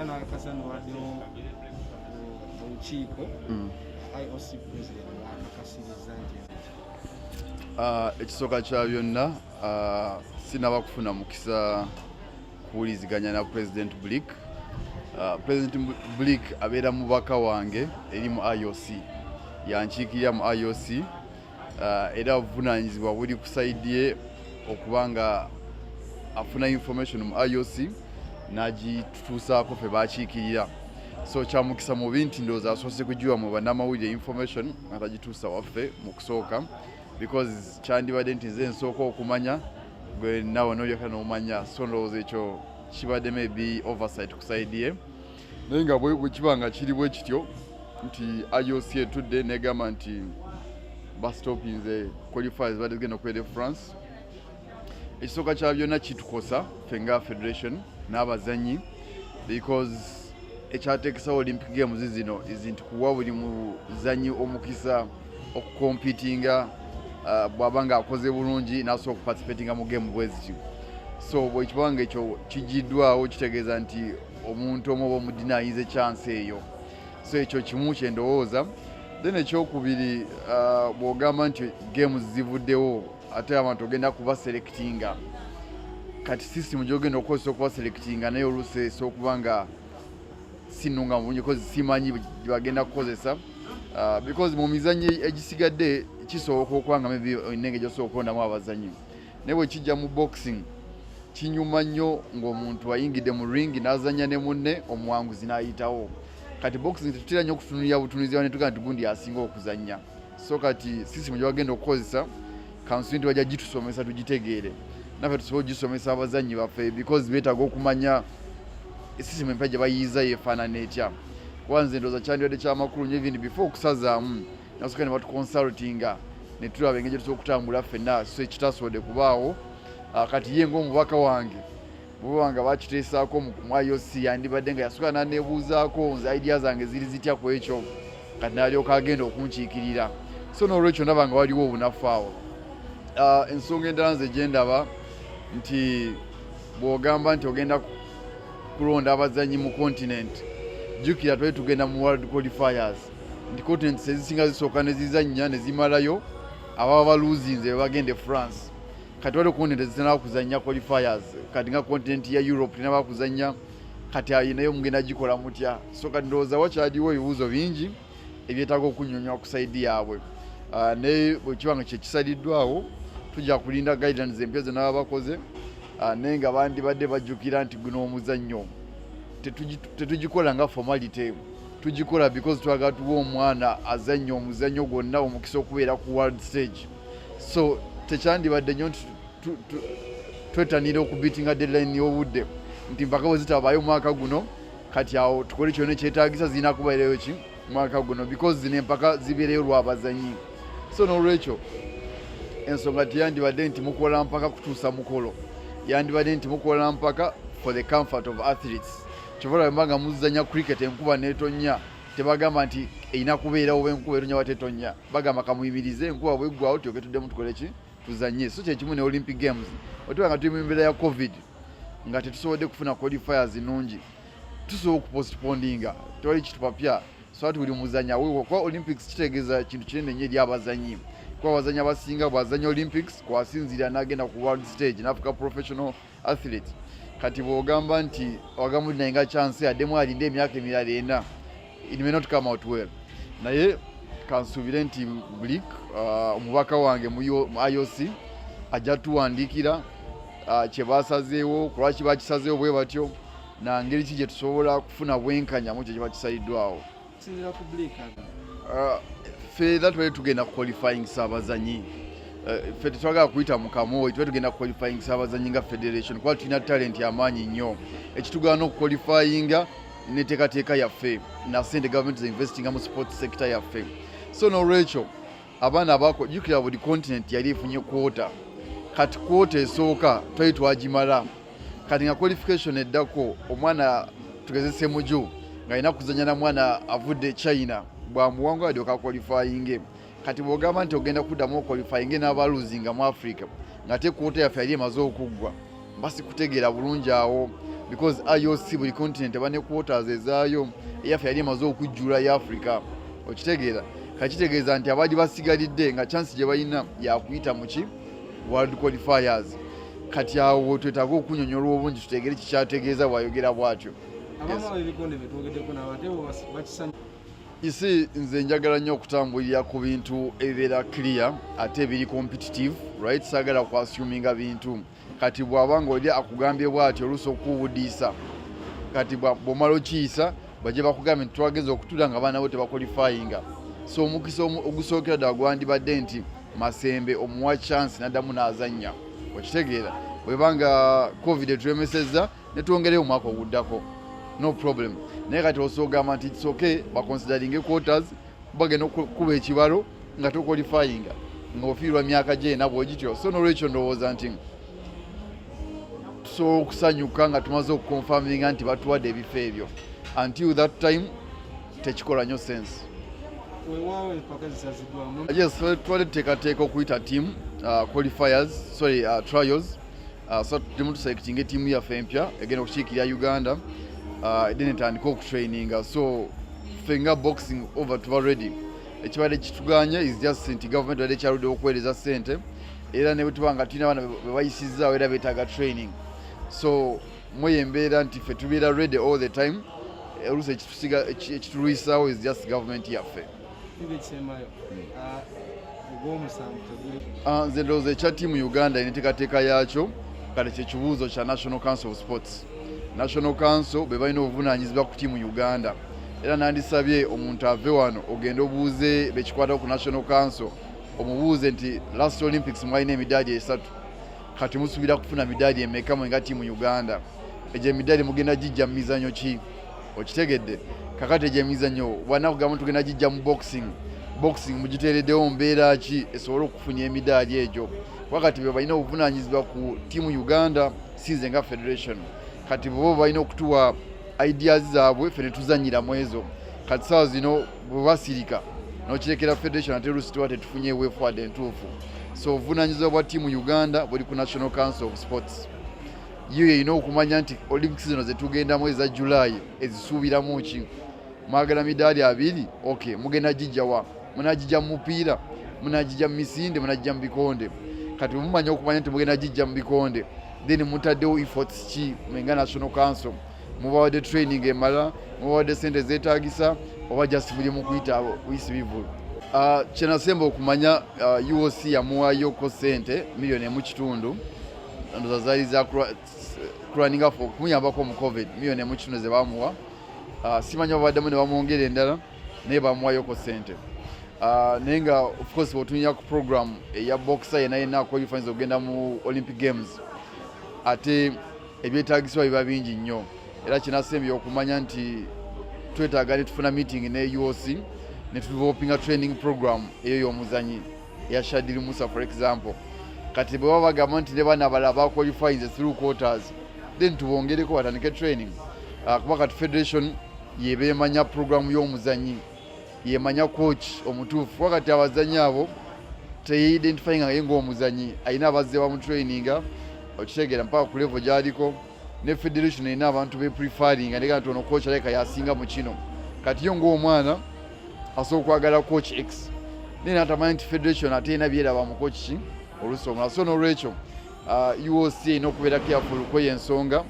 era nakakasano wadde mu lukiiko IOC president akakasiriza nti ekisooka kya byonna sinaba kufuna mukisa kuwuliziganya na President Blick. President Blick abeera mubaka wange eri mu IOC, yankiikirira mu IOC era buvunaanyizibwa buli ku saidi ye okubanga afuna information mu IOC n'agitutuusaako fe bakiikirira. So kyamukisa mubi nti ndowooza asoose kugiwa mu bannamawulire information nga tagituusa waffe mu kusooka, because kyandibadde nti nze nsooka okumanya gwe nawe n'olyoka n'omanya, so ndowooza ekyo kibadde maybe oversight ku saidi ye. Naye nga bwe kiba nga kiri bwe kityo nti IOC etudde negamba nti bastopinze qualifiers badde zigenda okubeera France, ekisooka kya byonna kitukosa ffe nga federation n'abazanyi, because ekyateekesawo Olympic Games zino nti kuwa buli muzanyi omukisa okukompitinga bw'aba nga akoze bulungi n'asobola okuparticipatinga mu game bwe zityo. So bwekibanga ekyo kigiddwawo kitegeeza nti omuntu omu oba omudini ayinza chance eyo. So ekyo kimu kye ndowooza. Then ekyokubiri bw'ogamba nti games zivuddewo ate abantu ogenda kuba selectinga, kati system gy'ogenda okukozesa okuba selectinga naye oluusi esobola nga sinunga bulungi because simanyi bagenda kukozesa, because mu mizannyo egisigadde kisoboka okuba nga maybe ennenge gy'osobola okulondamu abazanyi. Naye bwe kijja mu boxing kinyuma nnyo ng'omuntu ayingidde mu ring n'azannya ne munne omuwanguzi n'ayitawo. Kati boxing tetutera nnyo okutunulira butunuzi ne tugaa nti gundi asinga okuzannya. So kati system gye bagenda okukozesa kansi nti bajja gitusomesa tugitegeere, naffe tusobola ogisomesa abazanyi baffe, because beetaaga okumanya system empya gye bayiyiza yeefaanana etya. Kuba nze ndowooza kyandibadde kyamakulu nnyo even before okusazaamu nasooka ne batuconsultinga ne tulaba engeri gye tusobola okutambula ffenna, so ekitasobodde kubaawo. Kati ye ng'omubaka wange bwe nga bakiteesaako mu IOC yandibadde nga yasooka n'aneebuuzaako nze idea zange ziri zitya ku ekyo, kati n'alyoka agenda okunkiikirira. So n'olwekyo ndaba nga waliwo obunafu awo. Ensonga endala nze gye ndaba nti bw'ogamba nti ogenda kulonda abazanyi mu continent, jjukira twali tugenda mu world qualifiers nti continents ezisinga zisooka ne zizannya ne zimalayo, ababa baluzinze be bagende France. Kati waliwo continent ezitanaba kuzannya qualifiers, kati nga continent ya Europe tenaba kuzannya, kati ayinayo mugenda gikola mutya? So kati ndowooza wakyaliwo ebibuuzo bingi ebyetaaga okunnyonnyola ku saidi yaabwe. Naye bwe kiba nga kyekisaliddwawo tujja kulinda guidelines empya ze naba bakoze, naye nga bandibadde bajjukira nti guno omuzannyo tetugikola nga formality, tugikola because twagala tuwa omwana azannya omuzannyo gwonna omukisa okubeera ku world stage. So tekyandibadde nnyo nti twetanira okubitinga deadline y'obudde nti mpaka bwe zitabaayo mwaka guno, kati awo tukole kyonna ekyetaagisa zirina kubeerayo ki mwaka guno, because zino empaka zibeereyo lw'abazanyi. So n'olwekyo ensonga teyandibadde nti mukola mpaka kutuusa mukolo, yandibadde nti mukola mpaka for the comfort of athletes. Kyobola bwe nga muzannya cricket enkuba n'etonnya tebagamba nti erina kubeerawo oba enkuba etonnya oba tetonnya, bagamba kamuyimirize enkuba bweggwawo tyoke tuddemu tukole ki tuzannye. So kyekimu ne Olympic Games otuba nga tuli mu mbeera ya COVID nga tetusobodde kufuna qualifiers nnungi, tusobola okupostponinga, tewali kitupapya, so ati buli muzannyi aweebwa. Kuba Olympics kitegeeza kintu kinene nnyo eri abazannyi, kuba abazannyi abasinga bw'azannya Olympics kwasinzira n'agenda ku world stage n'afuuka professional athlete. Kati bw'ogamba nti wagamba naye nga chance addemu alinde emyaka emirala 4, it may not come out well. Naye kansuubire nti Blick omubaka wange mu IOC ajja tuwandiikira kye basazeewo, kulwaki bakisazeewo bwe batyo, na ngeri ki gye tusobola kufuna bwenkanya mu kyo kye bakisaliddwawo. sinzira ku Blick Ffe era twali tugenda qualifying abazanyi, ffe tetwagala kuyita mu kamoyi, twali tugenda qualifying abazanyi nga federation kuba tulina talent y'amaanyi nnyo. Ekitugaana okuqualifyinga n'enteekateeka yaffe na ssente gavumenti ze investinga mu sports sector yaffe. So n'olwekyo abaana jjukira buli continent yali efunye kwota, kati kwota esooka twali twagimala, kati nga qualification eddako omwana tugezese muju ng'alina kuzannya na mwana avudde China, bwamuwangula alyoka qualifying. Kati bw'ogamba nti ogenda kuddamu qualifying n'abaluzinga mu Africa ng'ate kwota yaffe yali emaze okuggwa, mba sikutegeera bulungi awo. because IOC buli continent eba ne quotas ezaayo eyaffe yali emaze okujjula ya Africa okitegeera kakitegeeza nti abali basigalidde nga chance gye balina yakuyita muki world qualifiers kati awo twetaaga okunyonyola obungi tutegere kikyategeeza bwayogera bwatyo. isi nze njagala nnyo okutambulira ku bintu ebibeera clear ate ebiri competitive right, saagala ku assuminga bintu kati bw'aba ng'oli akugambye bw'atyo oluusi okuwudiisa kati bw'omala okiyisa bajje bakugambye nti twageza okutula nga abaana bo tebaqualifyinga. So omukisa ogusookera ddala gwandibadde nti Masembe omuwa chance n'addamu n'azannya okitegeera bwebanga covid etwemesezza ne twongereyo omwaka oguddako no problem, naye kati osoogamba nti it's okay baconsidering quotas bagenda okukuba ekibalo nga toqualifyinga ng'ofiirwa myaka gyena bw'ogityo. So n'olwekyo ndowooza nti tusobola okusanyuka nga tumaze okuconfirminga nti batuwadde ebifo ebyo. Until that time tekikola nnyo sense. Yes, twali tuteekateeka okuyita team trials so tulimu tuselectinga team yaffe empya egenda okukiikirira Uganda then etandika okutraininga. So fenga boxing over tuba ready. Ekibadde kituganye is just nti government wadde kyaludde okuweereza ssente era ne bwe tuba nga tulina abaana be bayisizaawo era beetaaga training. So mwe embeera nti ffe tubeera ready all the time. Oluusi ekitulwisaawo is just government yaffe. Nze ndowooza ekya ttiimu Uganda enteekateeka yaakyo kale kye kibuuzo kya National Council of Sports. National Council be balina obuvunaanyizibwa ku ttiimu Uganda era nandisabye omuntu ave wano ogende obuuze bekikwatako ku National Council omubuuze nti last Olympics mwalina emidaali 3 kati musuubira kufuna midaali emeka mwe nga ttiimu Uganda. Egyo emidaali mugenda gijja mu mizannyo ki okitegedde kakati egyo emizannyo bwanaakugamba tugenda gijja mu boxing mugiteereddewo mbeera ki esobole okufunya emidaali egyo wakati be balina obuvunaanyizibwa ku ttiimu Uganda sinze nga federation kati bo balina okutuwa ideas zaabwe ffe ne tuzannyiramu ezo kati saawa zino bwe basirika n'okirekera federation ate oluusi tuba tetufunye weefuwadde entuufu. So obuvunaanyizibwa bwa ttiimu Uganda buli ku National Council of Sports. Yo erina okumanya nti Olympics zino zetugendamu eza July ezisuubiramu ki mwagala midaali 2 okay mugenda gijjawa munagijja mu mupiira munagijja mu misinde munagijja mu bikonde kati mumanya okumanya nti mugenda gijja mu bikonde then mutaddewo efforts ki mwenga National Council mubawadde training emala mubawadde sente zeetaagisa oba just muli mu kuyita buyisi bivulu. Kyenasemba okumanya UOC yamuwaayoko sente $1.5 ndoza zaali za kulaninga for kumuyambako mu covid $1.5 ze bamuwa. Simanya babaddemu ne bamwongera endala naye bamuwaayoko sente. Naye nga of course bw'otunyira ku program eya boxer yenna qualifies okugenda mu Olympic Games ate ebyetaagisibwa biba bingi nnyo era kinasembye okumanya nti twetaaga ne tufuna meeting ne UOC ne tudevelopinga training program eyo y'omuzanyi eya Shadili Musa for example. Kati bwe baba bagamba nti ne baana abalala baqualifyinze through quotas then tubongereko batandike training kuba kati federation yeba emanya program y'omuzanyi yemanya coach omutuufu wakati abazanyi abo teyeidentifyinga naye ng'omuzanyi alina abazze bamutraininga okitegeera mpaka ku level gy'aliko ne federation erina abantu beprefaringa ndeka nti ono coach aleka yasinga mu kino kati yo ng'omwana asobola okwagala coach X naye natamanya nti federation ate erina byeraba mu coach ki oluusi omulala. So n'olwekyo UOC erina okubeera careful kweyo ensonga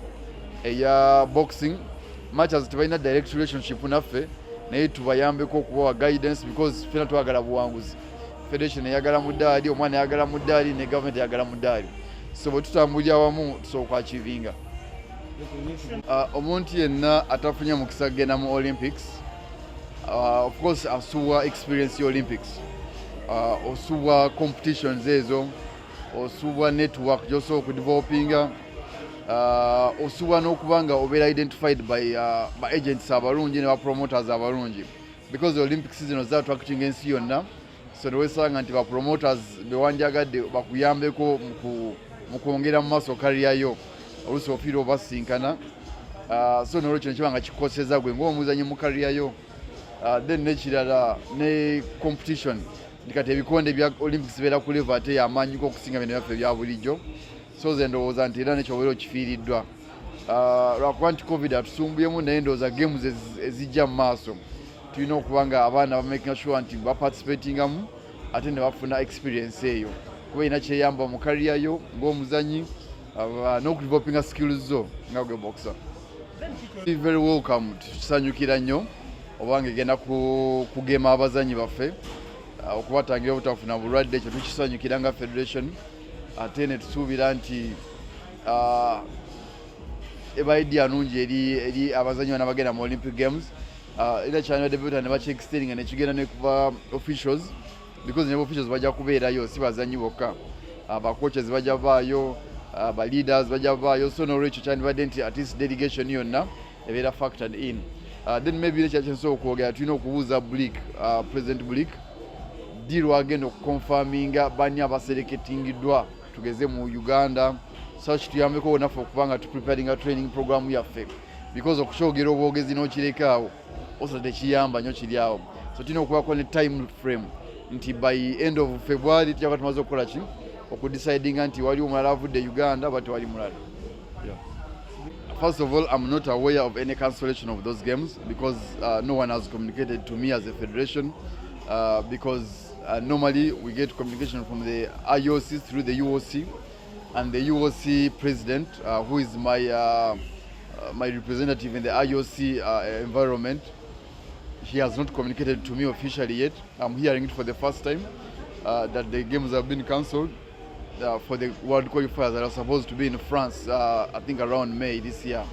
eya boxing matches tebalina direct relationship naffe naye tubayambeko okubawa guidance because ffena twagala buwanguzi. Federation eyagala mudaali omwana eyagala mudaali ne government eyagala mudaali so bwe tutambulira wamu tusobola okwachivinga. Omuntu yenna atafunye mukisa kugenda mu Olympics of course asuubwa experience ya Olympics osuubwa competitions ezo osuubwa network gy'osobola okudevelopinga osuubwa n'okuba nga obeera identified by agents abalungi ne promoters abalungi because the Olympics zino za-attracting ensi yonna so newesanga nti promoters bewandyagadde bakuyambeko mu kwongera mu maaso career yo oluusi ofiira obasinkana so n'olwekyo nekiba nga kikoseza gwe ng'omuzanyi mu career yo then nekirala ne competition kati ebikonde bya Olympics bibeera ku level ate yamaanyiko okusinga bino byaffe ebya bulijjo so ze ndowooza nti era nekyobeera okifiiriddwa lwakuba nti covid atusumbuyemu naye ndowooza games ezijja mu maaso tulina okuba nga abaana bamakinga sure nti baparticipatingamu ate ne bafuna experience eyo kuba erina kyeyamba mu kariya yo ng'omuzanyi n'okudevelopinga skills zo nga gwe boxer. Very welcome, tukisanyukira nnyo obanga egenda kugema abazanyi baffe okubatangira obutafuna bulwadde ekyo tukisanyukira nga federation ate ne tusuubira nti eba idea nungi eri abazanyi bana bagenda mu Olympic Games era kyane badebeta ne bakyextendinga nekigenda ne kuba officials because ne officials bajja kubeerayo si bazanyi bokka abacoaches bajja baayo ba leaders bajja baayo so n'olwekyo kyandibadde nti at least delegation yonna ebeera factored in. Then maybe nekyakyensobola okwogera tulina okubuuza Blick, President Blick ddi lwagenda okukonfaminga bani abasereketingiddwa tugeze mu Uganda so kituyambeko wonaffe okuba nga tupreparinga training program yaffe because okukyogera obwogezi n'okireka oso tekiyamba nnyo kiri awo so tulina okubako ne time frame nti by end of February tujja tumaze okukola ki okudecidinga nti wali omulala avudde Uganda but wali mulala. First of all, I'm not aware of any cancellation of those games because no one has communicated to me as a federation because normally we get communication from the IOC through the UOC and the UOC president who is my representative in the IOC environment. He has not communicated to me officially yet. I'm hearing it for the first time that the games have been cancelled for the World Qualifiers that are supposed to be in France, I think around May this year.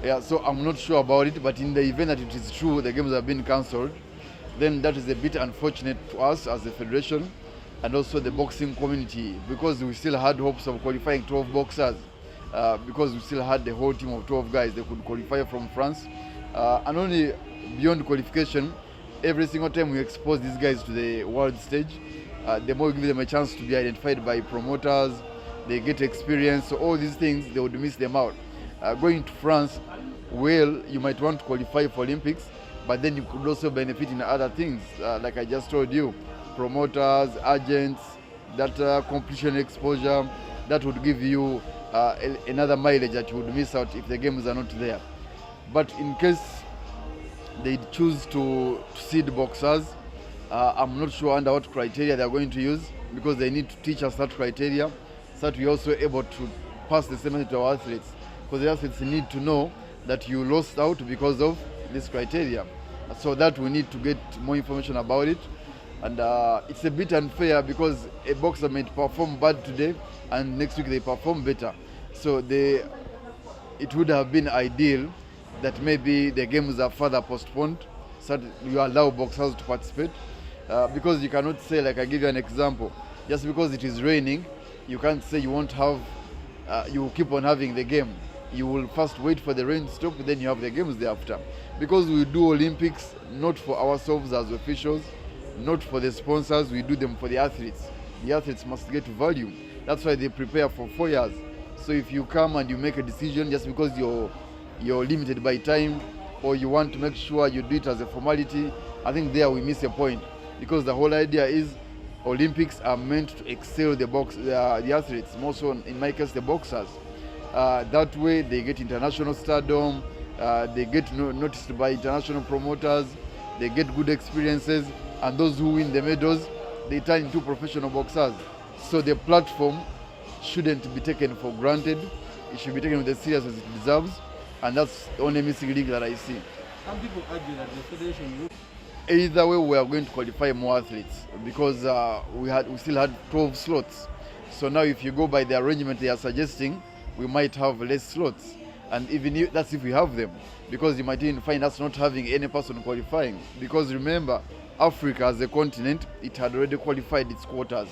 Yeah, so I'm not sure about it, but in the event that it is true the games have been cancelled, then that is a bit unfortunate to us as a federation and also the boxing community because we still had hopes of qualifying 12 boxers because we still had the whole team of 12 guys that could qualify from France. And only beyond qualification, every single time we expose these guys to the world stage, the more we give them a chance to be identified by promoters, they get experience, so all these things, they would miss them out. Going to France, well, you might want to qualify for Olympics, but then you could also benefit in other things, like I just told you, promoters, agents, that competition exposure, that would give you another mileage that you would miss out if the games are not there. But in case they choose to seed boxers, I'm not sure under what criteria they are going to use because they need to teach us that criteria so that we're also able to pass the same message to our athletes because the athletes need to know that you lost out because of this criteria. So that we need to get more information about it. And it's a bit unfair because a boxer may perform bad today and next week they perform better. So it would have been ideal that maybe the games are further postponed so that you allow boxers to participate. Because you cannot say, like I give you an example, just because it is raining, you can't say you won't have, you will keep on having the game. You will first wait for the rain to stop, then you have the games thereafter. Because we do Olympics not for ourselves as officials, not for the sponsors, we do them for the athletes. The athletes must get value. That's why they prepare for 4 years. So if you come and you make a decision just because you're limited by time or you want to make sure you do it as a formality, I think there we miss a point. Because the whole idea is Olympics are meant to excel the athletes, more so in my case the boxers. That way they get international stardom, they get noticed by international promoters, they get good experiences, and those who win the medals, they turn into professional boxers. So the platform shouldn't be taken for granted. It should be taken with the seriousness it deserves, and that's the only missing link that I see. Some people argue that the federation... Either way, we are going to qualify more athletes because we still had 12 slots. So now if you go by the arrangement they are suggesting, we might have less slots. And even if, that's if we have them, because you might even find us not having any person qualifying. Because remember, Africa as a continent, it had already qualified its quotas.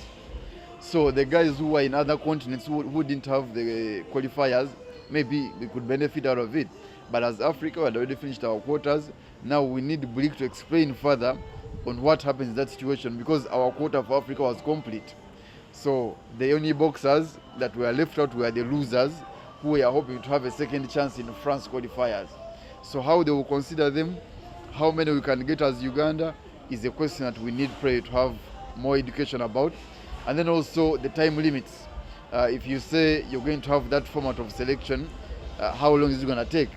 So the guys who are in other continents who didn't have the qualifiers, maybe they could benefit out of it. But as Africa, we had already finished our quotas. Now we need Blick to explain further on what happens in that situation because our quota for Africa was complete. So the only boxers that were left out were the losers who were hoping to have a second chance in France qualifiers. So how they will consider them, how many we can get as Uganda is a question that we need to have more education about. And then also the time limits. If you say you're going to have that format of selection, how long is it going to take,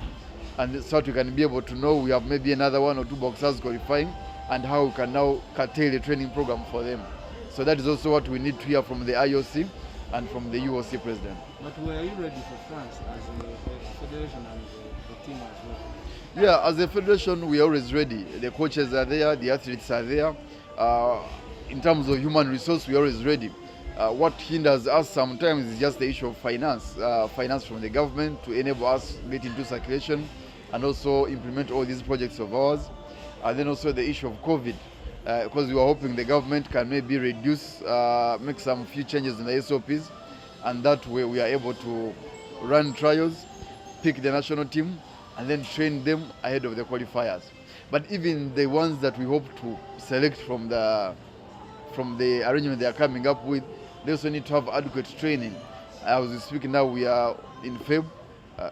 and so that we can be able to know we have maybe another 1 or 2 boxers qualifying, and how we can now curtail a training program for them. So that is also what we need to hear from the IOC and from the UOC president. But were you ready for France as a federation and the team as well? Yeah, as a federation, we are always ready. The coaches are there, the athletes are there. In terms of human resource, we are always ready. What hinders us sometimes is just the issue of finance from the government to enable us get into circulation and also implement all these projects of ours. And then also the issue of COVID, because we were hoping the government can maybe reduce, make some few changes in the SOPs, and that way we are able to run trials, pick the national team, and then train them ahead of the qualifiers. But even the ones that we hope to select from the arrangement they are coming up with, they also need to have adequate training. As we speak now, we are in Feb.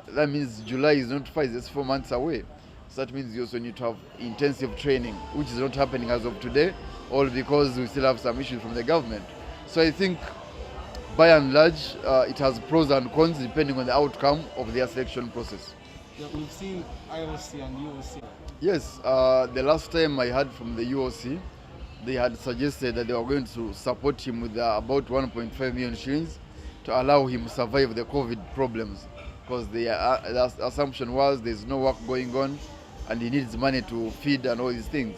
That means July is not far, it's 4 months away. So that means you also need to have intensive training, which is not happening as of today, all because we still have some issues from the government. So I think by and large, it has pros and cons depending on the outcome of their selection process. Yeah, we've seen IOC and UOC. Yes, the last time I heard from the UOC, they had suggested that they were going to support him with about 1.5 million shillings to allow him to survive the COVID problems, because the assumption was there's no work going on and he needs money to feed and all these things.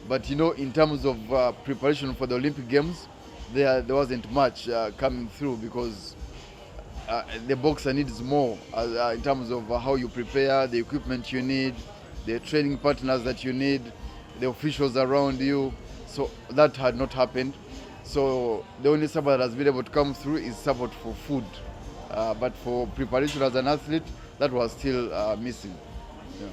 But you know, in terms of preparation for the Olympic Games, there wasn't much coming through, because the boxer needs more in terms of how you prepare, the equipment you need, the training partners that you need, the officials around you. So that had not happened. So the only support that has been able to come through is support for food. But for preparation as an athlete, that was still missing. Yeah.